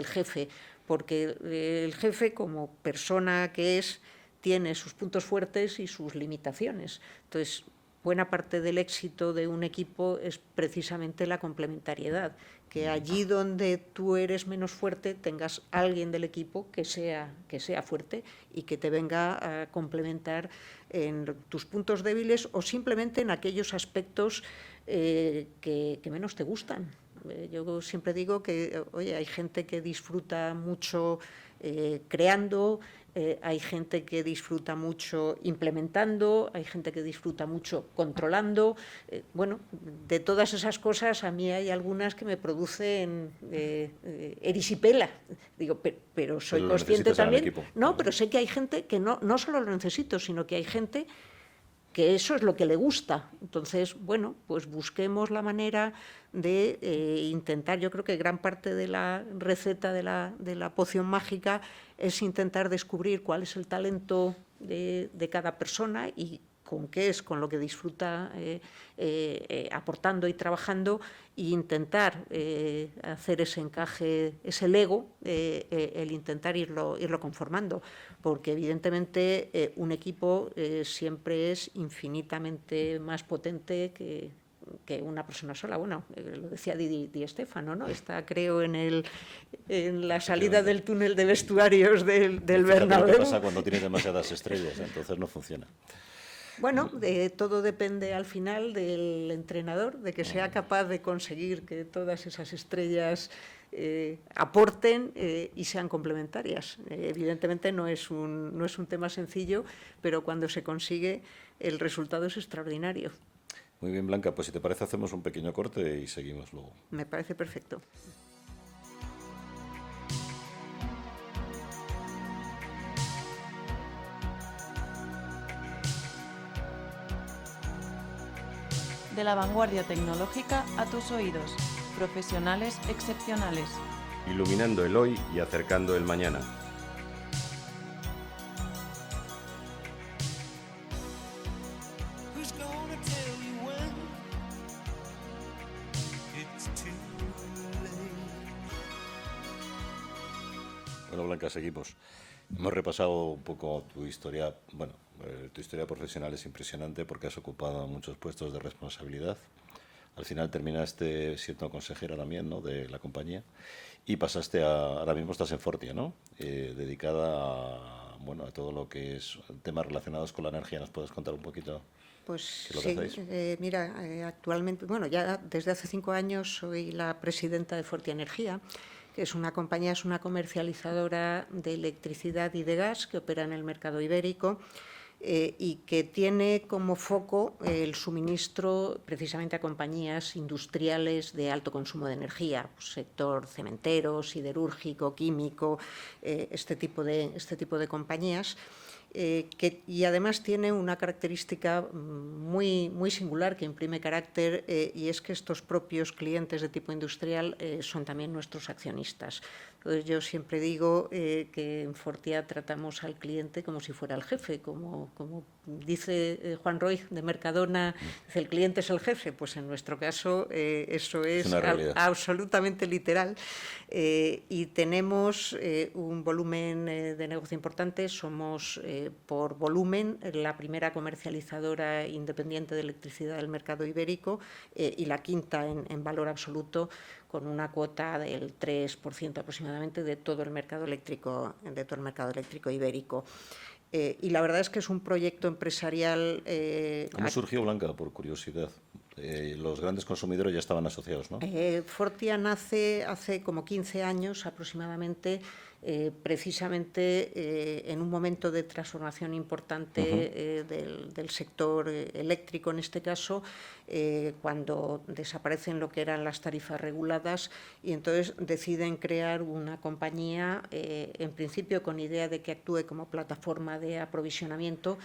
jefe, porque el jefe, como persona que es, tiene sus puntos fuertes y sus limitaciones. Entonces, buena parte del éxito de un equipo es precisamente la complementariedad, que allí donde tú eres menos fuerte tengas alguien del equipo que sea fuerte y que te venga a complementar en tus puntos débiles o simplemente en aquellos aspectos que menos te gustan. Yo siempre digo que, oye, hay gente que disfruta mucho creando, hay gente que disfruta mucho implementando, hay gente que disfruta mucho controlando. Bueno, de todas esas cosas a mí hay algunas que me producen erisipela. Digo, pero soy consciente también. No, pero sé que hay gente que no solo lo necesito, sino que hay gente que eso es lo que le gusta. Entonces, bueno, pues busquemos la manera de intentar, yo creo que gran parte de la receta de la poción mágica es intentar descubrir cuál es el talento de cada persona y con qué es con lo que disfruta aportando y trabajando, e intentar hacer ese encaje, ese Lego, el intentar irlo conformando, porque evidentemente un equipo siempre es infinitamente más potente que una persona sola. Bueno, lo decía Di Stéfano, ¿no? Está, creo, en la salida del túnel de vestuarios del Bernabéu. ¿Qué pasa cuando tienes demasiadas estrellas? Entonces no funciona. Bueno, todo depende al final del entrenador, de que sea capaz de conseguir que todas esas estrellas aporten y sean complementarias. Evidentemente no es un tema sencillo, pero cuando se consigue el resultado es extraordinario. Muy bien, Blanca, pues si te parece hacemos un pequeño corte y seguimos luego. Me parece perfecto. De la vanguardia tecnológica a tus oídos. Profesionales excepcionales. Iluminando el hoy y acercando el mañana. Bueno, Blanca, seguimos. Hemos repasado un poco tu historia. Bueno, tu historia profesional es impresionante porque has ocupado muchos puestos de responsabilidad. Al final terminaste siendo consejera también, ¿no?, de la compañía y pasaste ahora mismo estás en Fortia, ¿no? Dedicada a todo lo que es temas relacionados con la energía. ¿Nos puedes contar un poquito? Pues sí, mira, actualmente, ya desde hace 5 años soy la presidenta de Fortia Energía, que es una compañía, es una comercializadora de electricidad y de gas que opera en el mercado ibérico y que tiene como foco el suministro precisamente a compañías industriales de alto consumo de energía, sector cementero, siderúrgico, químico, este tipo de compañías. Y además tiene una característica muy singular que imprime carácter y es que estos propios clientes de tipo industrial son también nuestros accionistas. Entonces yo siempre digo que en Fortia tratamos al cliente como si fuera el jefe, como dice Juan Roig de Mercadona, dice, el cliente es el jefe. Pues en nuestro caso eso es absolutamente literal y tenemos un volumen de negocio importante. Somos por volumen la primera comercializadora independiente de electricidad del mercado ibérico y la quinta en valor absoluto, con una cuota del 3% aproximadamente de todo el mercado eléctrico ibérico. Y la verdad es que es un proyecto empresarial. ¿Cómo surgió, Blanca, por curiosidad? Los grandes consumidores ya estaban asociados, ¿no? Fortia nace hace como 15 años aproximadamente, precisamente en un momento de transformación importante del sector eléctrico, en este caso, cuando desaparecen lo que eran las tarifas reguladas y entonces deciden crear una compañía, en principio con idea de que actúe como plataforma de aprovisionamiento,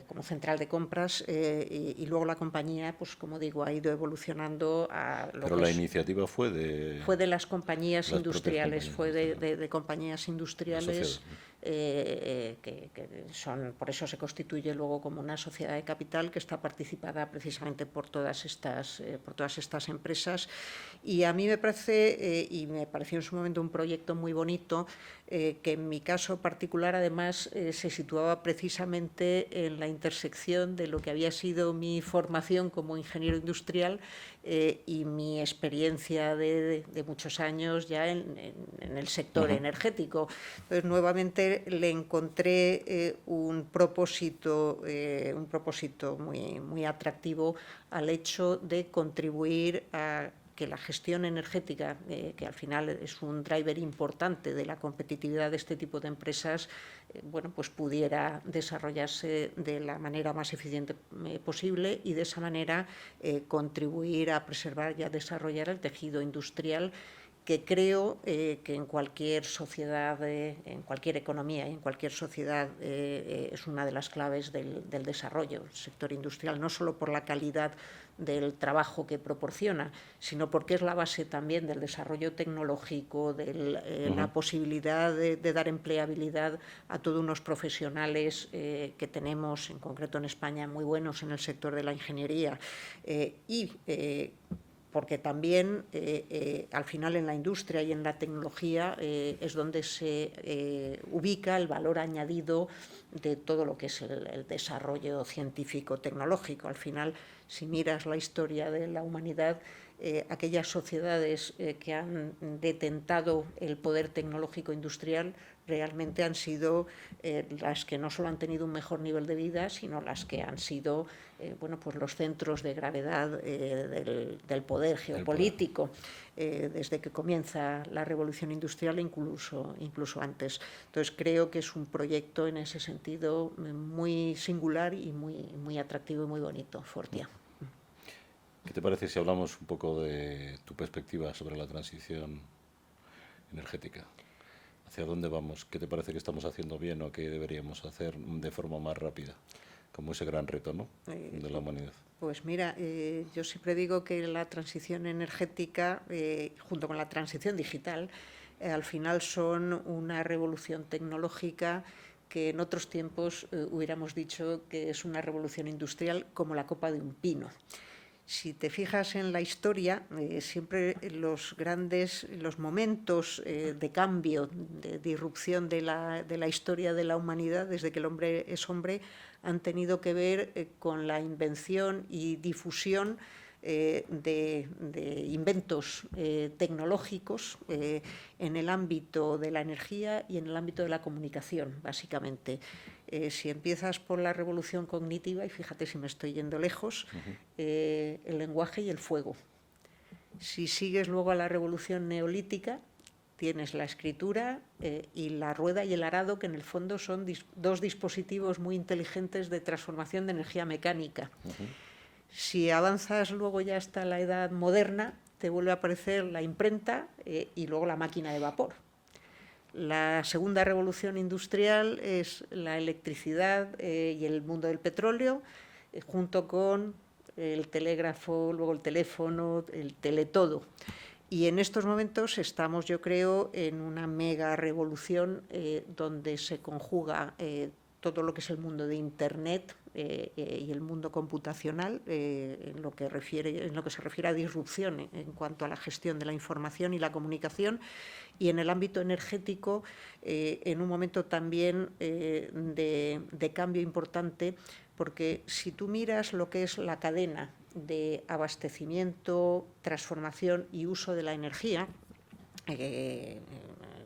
como central de compras, y luego la compañía, pues como digo, ha ido evolucionando a lo Pero que la iniciativa fue de... Fue de las compañías industriales, fue de compañías industriales por eso se constituye luego como una sociedad de capital que está participada precisamente por todas estas empresas. Y a mí me parece, y me pareció en su momento un proyecto muy bonito, que en mi caso particular además se situaba precisamente en la intersección de lo que había sido mi formación como ingeniero industrial y mi experiencia de muchos años ya en el sector energético. Entonces, nuevamente le encontré un propósito muy, muy atractivo al hecho de contribuir a que la gestión energética, que al final es un driver importante de la competitividad de este tipo de empresas, pues pudiera desarrollarse de la manera más eficiente posible y de esa manera contribuir a preservar y a desarrollar el tejido industrial que creo que en cualquier sociedad, en cualquier economía y en cualquier sociedad es una de las claves del desarrollo. El sector industrial, no solo por la calidad del trabajo que proporciona, sino porque es la base también del desarrollo tecnológico, de la posibilidad de dar empleabilidad a todos unos profesionales que tenemos, en concreto en España, muy buenos en el sector de la ingeniería porque también al final en la industria y en la tecnología es donde se ubica el valor añadido de todo lo que es el desarrollo científico-tecnológico. Al final, si miras la historia de la humanidad, aquellas sociedades que han detentado el poder tecnológico industrial realmente han sido las que no solo han tenido un mejor nivel de vida, sino las que han sido pues los centros de gravedad del poder geopolítico, desde que comienza la revolución industrial, incluso antes. Entonces, creo que es un proyecto en ese sentido muy singular y muy atractivo y muy bonito, Fortia. ¿Qué te parece si hablamos un poco de tu perspectiva sobre la transición energética? ¿Hacia dónde vamos? ¿Qué te parece que estamos haciendo bien o qué deberíamos hacer de forma más rápida? Como ese gran reto, ¿no?, de la humanidad. Pues mira, yo siempre digo que la transición energética, junto con la transición digital, al final son una revolución tecnológica que en otros tiempos hubiéramos dicho que es una revolución industrial como la copa de un pino. Si te fijas en la historia, siempre los momentos de cambio, de irrupción de la historia de la humanidad, desde que el hombre es hombre, han tenido que ver con la invención y difusión de inventos tecnológicos en el ámbito de la energía y en el ámbito de la comunicación, básicamente. Si empiezas por la revolución cognitiva, y fíjate si me estoy yendo lejos, el lenguaje y el fuego. Si sigues luego a la revolución neolítica, tienes la escritura y la rueda y el arado, que en el fondo son dos dispositivos muy inteligentes de transformación de energía mecánica. Si avanzas luego ya hasta la edad moderna, te vuelve a aparecer la imprenta y luego la máquina de vapor. La segunda revolución industrial es la electricidad y el mundo del petróleo, junto con el telégrafo, luego el teléfono, el teletodo. Y en estos momentos estamos, yo creo, en una mega revolución donde se conjuga todo lo que es el mundo de Internet y el mundo computacional en lo que se refiere a disrupción en cuanto a la gestión de la información y la comunicación, y en el ámbito energético en un momento también de cambio importante, porque si tú miras lo que es la cadena de abastecimiento, transformación y uso de la energía,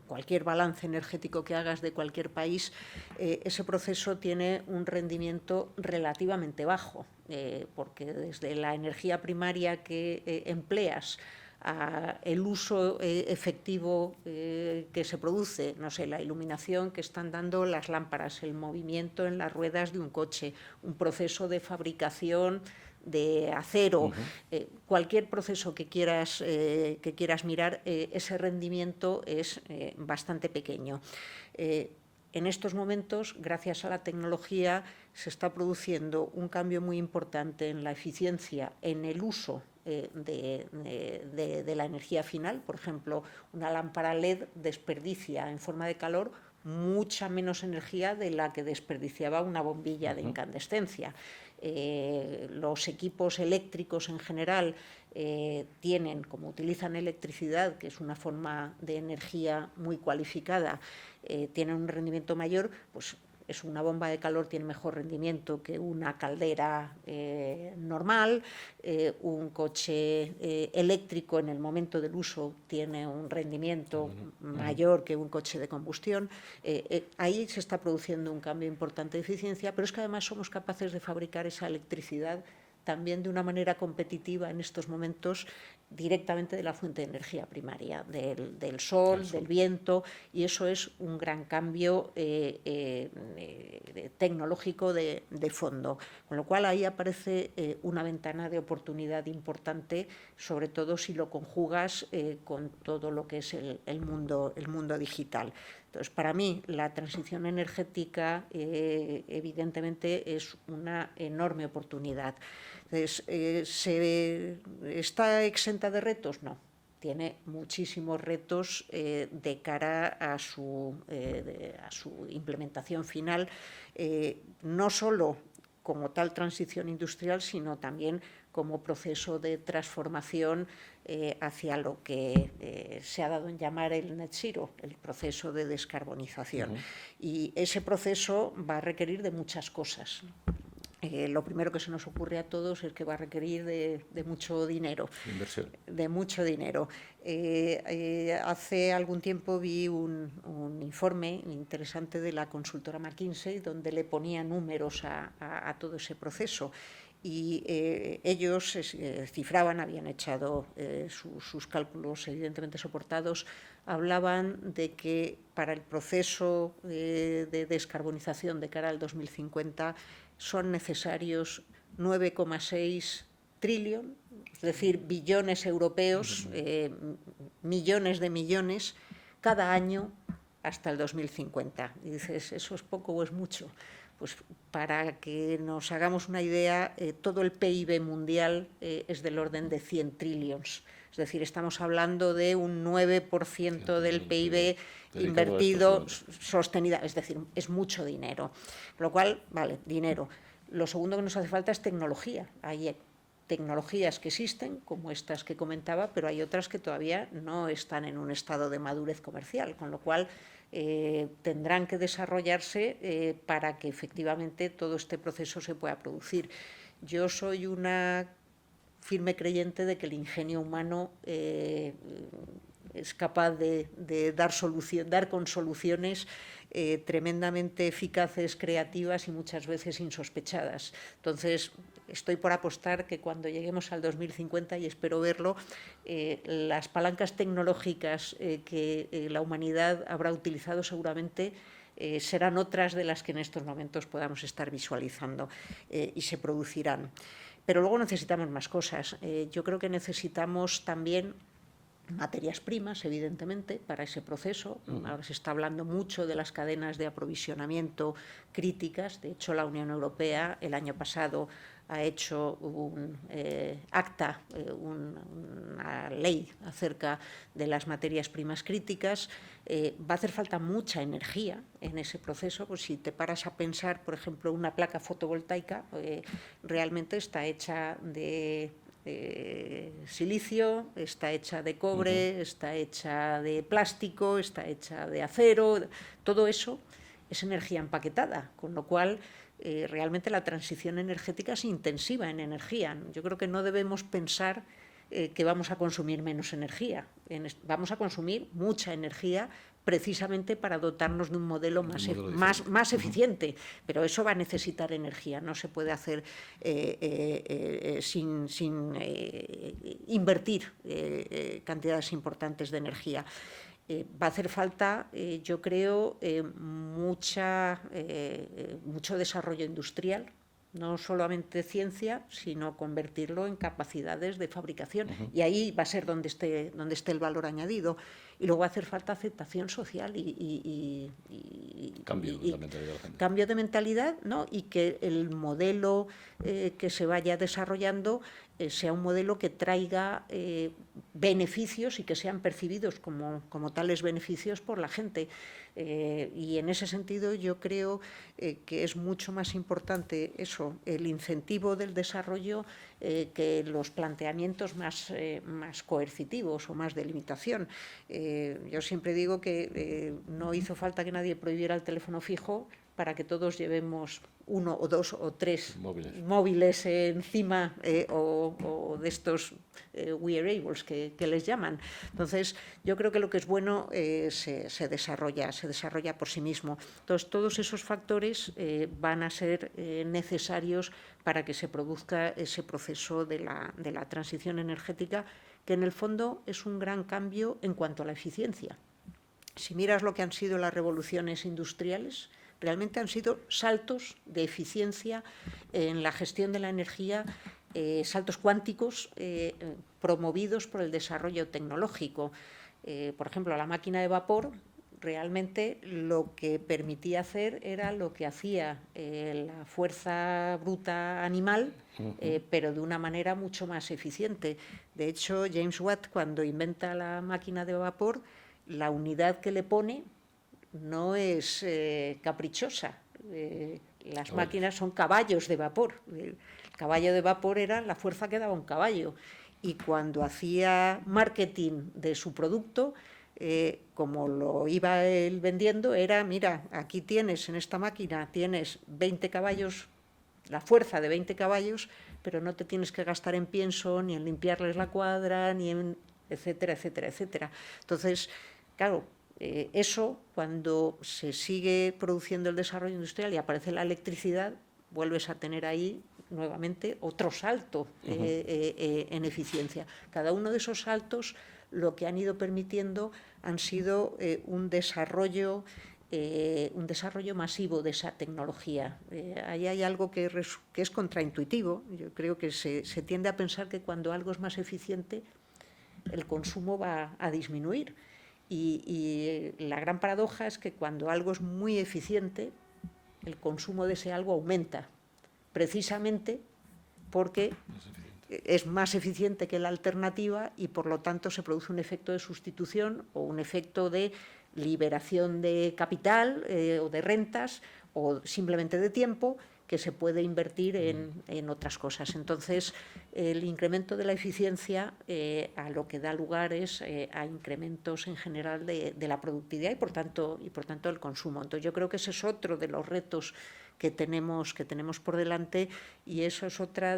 cualquier balance energético que hagas de cualquier país, ese proceso tiene un rendimiento relativamente bajo, porque desde la energía primaria que empleas a el uso efectivo que se produce, no sé, la iluminación que están dando las lámparas, el movimiento en las ruedas de un coche, un proceso de fabricación de acero, cualquier proceso que quieras mirar, ese rendimiento es bastante pequeño. En estos momentos, gracias a la tecnología, se está produciendo un cambio muy importante en la eficiencia, en el uso de la energía final. Por ejemplo, una lámpara LED desperdicia en forma de calor mucha menos energía de la que desperdiciaba una bombilla de incandescencia. Los equipos eléctricos en general tienen, como utilizan electricidad, que es una forma de energía muy cualificada, tienen un rendimiento mayor, pues una bomba de calor tiene mejor rendimiento que una caldera normal, un coche eléctrico en el momento del uso tiene un rendimiento mayor que un coche de combustión. Ahí se está produciendo un cambio importante de eficiencia, pero es que además somos capaces de fabricar esa electricidad también de una manera competitiva en estos momentos directamente de la fuente de energía primaria, del sol, del viento, y eso es un gran cambio tecnológico de fondo. Con lo cual ahí aparece una ventana de oportunidad importante, sobre todo si lo conjugas con todo lo que es el mundo digital. Entonces, para mí, la transición energética evidentemente es una enorme oportunidad. Entonces, ¿está exenta de retos? No. Tiene muchísimos retos de cara a su implementación final, no solo como tal transición industrial, sino también como proceso de transformación hacia lo que se ha dado en llamar el net zero, el proceso de descarbonización. Y ese proceso va a requerir de muchas cosas. Lo primero que se nos ocurre a todos es que va a requerir de mucho dinero. Inversión. De mucho dinero. Hace algún tiempo vi un informe interesante de la consultora McKinsey donde le ponía números a todo ese proceso. Y ellos cifraban, habían echado sus cálculos evidentemente soportados, hablaban de que para el proceso de descarbonización de cara al 2050 son necesarios 9,6 trillones, es decir, billones europeos, millones de millones, cada año hasta el 2050. Y dices, ¿eso es poco o es mucho? Pues para que nos hagamos una idea, todo el PIB mundial es del orden de 100 trillones. Es decir, estamos hablando de un 9% del PIB invertido sostenida, es decir, es mucho dinero. Con lo cual, vale, dinero. Lo segundo que nos hace falta es tecnología. Hay tecnologías que existen, como estas que comentaba, pero hay otras que todavía no están en un estado de madurez comercial, con lo cual tendrán que desarrollarse para que efectivamente todo este proceso se pueda producir. Yo soy una firme creyente de que el ingenio humano es capaz de dar con soluciones tremendamente eficaces, creativas y muchas veces insospechadas. Entonces, estoy por apostar que cuando lleguemos al 2050, y espero verlo, las palancas tecnológicas que la humanidad habrá utilizado seguramente serán otras de las que en estos momentos podamos estar visualizando y se producirán. Pero luego necesitamos más cosas. Yo creo que necesitamos también materias primas, evidentemente, para ese proceso. Ahora se está hablando mucho de las cadenas de aprovisionamiento críticas. De hecho, la Unión Europea el año pasado ha hecho un acta, una ley acerca de las materias primas críticas. Va a hacer falta mucha energía en ese proceso. Pues si te paras a pensar, por ejemplo, una placa fotovoltaica realmente está hecha de silicio, está hecha de cobre, está hecha de plástico, está hecha de acero. Todo eso es energía empaquetada, con lo cual realmente la transición energética es intensiva en energía. Yo creo que no debemos pensar que vamos a consumir menos energía. Vamos a consumir mucha energía precisamente para dotarnos de un modelo más eficiente, pero eso va a necesitar energía, no se puede hacer sin invertir cantidades importantes de energía. Va a hacer falta, yo creo, mucho desarrollo industrial, no solamente ciencia, sino convertirlo en capacidades de fabricación. Y ahí va a ser donde esté el valor añadido. Y luego va a hacer falta aceptación social y cambio de mentalidad de la gente. Cambio de mentalidad, ¿no? Y que el modelo que se vaya desarrollando sea un modelo que traiga beneficios y que sean percibidos como tales beneficios por la gente. Y en ese sentido yo creo que es mucho más importante eso, el incentivo del desarrollo, que los planteamientos más coercitivos o más de limitación. Yo siempre digo que no hizo falta que nadie prohibiera el teléfono fijo para que todos llevemos 1 o 2 o 3 móviles encima o de estos wearables que les llaman. Entonces, yo creo que lo que es bueno se desarrolla por sí mismo. Entonces, todos esos factores van a ser necesarios para que se produzca ese proceso de la transición energética, que en el fondo es un gran cambio en cuanto a la eficiencia. Si miras lo que han sido las revoluciones industriales, realmente han sido saltos de eficiencia en la gestión de la energía, saltos cuánticos promovidos por el desarrollo tecnológico. Por ejemplo, la máquina de vapor realmente lo que permitía hacer era lo que hacía la fuerza bruta animal, pero de una manera mucho más eficiente. De hecho, James Watt, cuando inventa la máquina de vapor, la unidad que le pone no es caprichosa. Las máquinas son caballos de vapor. El caballo de vapor era la fuerza que daba un caballo. Y cuando hacía marketing de su producto, como lo iba él vendiendo, era, mira, aquí tienes, en esta máquina tienes 20 caballos, la fuerza de 20 caballos, pero no te tienes que gastar en pienso, ni en limpiarles la cuadra, ni en etcétera, etcétera, etcétera. Entonces, claro, eso, cuando se sigue produciendo el desarrollo industrial y aparece la electricidad, vuelves a tener ahí nuevamente otro salto en eficiencia. Cada uno de esos saltos lo que han ido permitiendo han sido un desarrollo masivo de esa tecnología. Ahí hay algo que es contraintuitivo. Yo creo que se tiende a pensar que cuando algo es más eficiente, el consumo va a disminuir. Y la gran paradoja es que cuando algo es muy eficiente, el consumo de ese algo aumenta, precisamente porque es más eficiente que la alternativa y por lo tanto se produce un efecto de sustitución o un efecto de liberación de capital o de rentas o simplemente de tiempo que se puede invertir en otras cosas. Entonces, el incremento de la eficiencia a lo que da lugar es a incrementos en general de la productividad y por tanto el consumo. Entonces, yo creo que ese es otro de los retos que tenemos por delante y eso es otra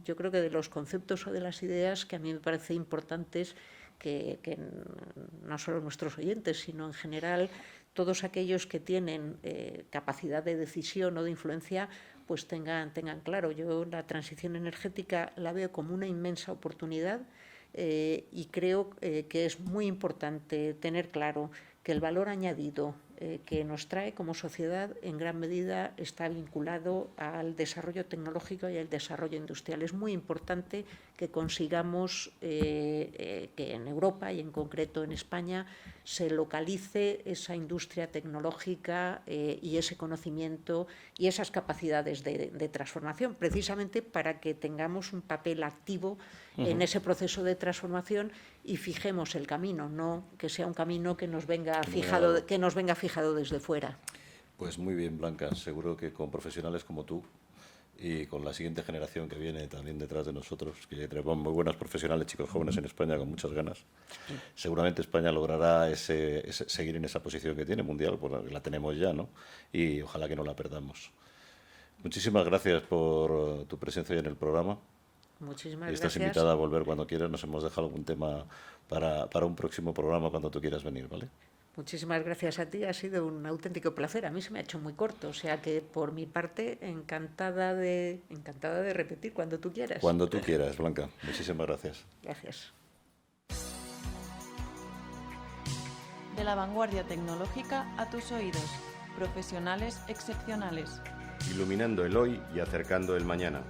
yo creo que de los conceptos o de las ideas que a mí me parece importantes que no solo nuestros oyentes, sino en general todos aquellos que tienen capacidad de decisión o de influencia, pues tengan claro. Yo la transición energética la veo como una inmensa oportunidad y creo que es muy importante tener claro que el valor añadido que nos trae como sociedad en gran medida está vinculado al desarrollo tecnológico y al desarrollo industrial. Es muy importante que consigamos que en Europa y en concreto en España se localice esa industria tecnológica y ese conocimiento y esas capacidades de transformación, precisamente para que tengamos un papel activo en ese proceso de transformación y fijemos el camino, no que sea un camino que nos venga fijado desde fuera. Pues muy bien, Blanca. Seguro que con profesionales como tú y con la siguiente generación que viene también detrás de nosotros, que tenemos muy buenos profesionales, chicos jóvenes en España con muchas ganas, seguramente España logrará seguir en esa posición que tiene mundial, porque la tenemos ya, ¿no? Y ojalá que no la perdamos. Muchísimas gracias por tu presencia hoy en el programa. Muchísimas Estás gracias. invitada a volver cuando quieras. Nos hemos dejado algún tema para un próximo programa cuando tú quieras venir, ¿vale? Muchísimas gracias a ti, ha sido un auténtico placer. A mí se me ha hecho muy corto, o sea que por mi parte encantada de repetir cuando tú quieras. Cuando tú quieras, Blanca. Muchísimas gracias. Gracias. De la vanguardia tecnológica a tus oídos. Profesionales excepcionales. Iluminando el hoy y acercando el mañana.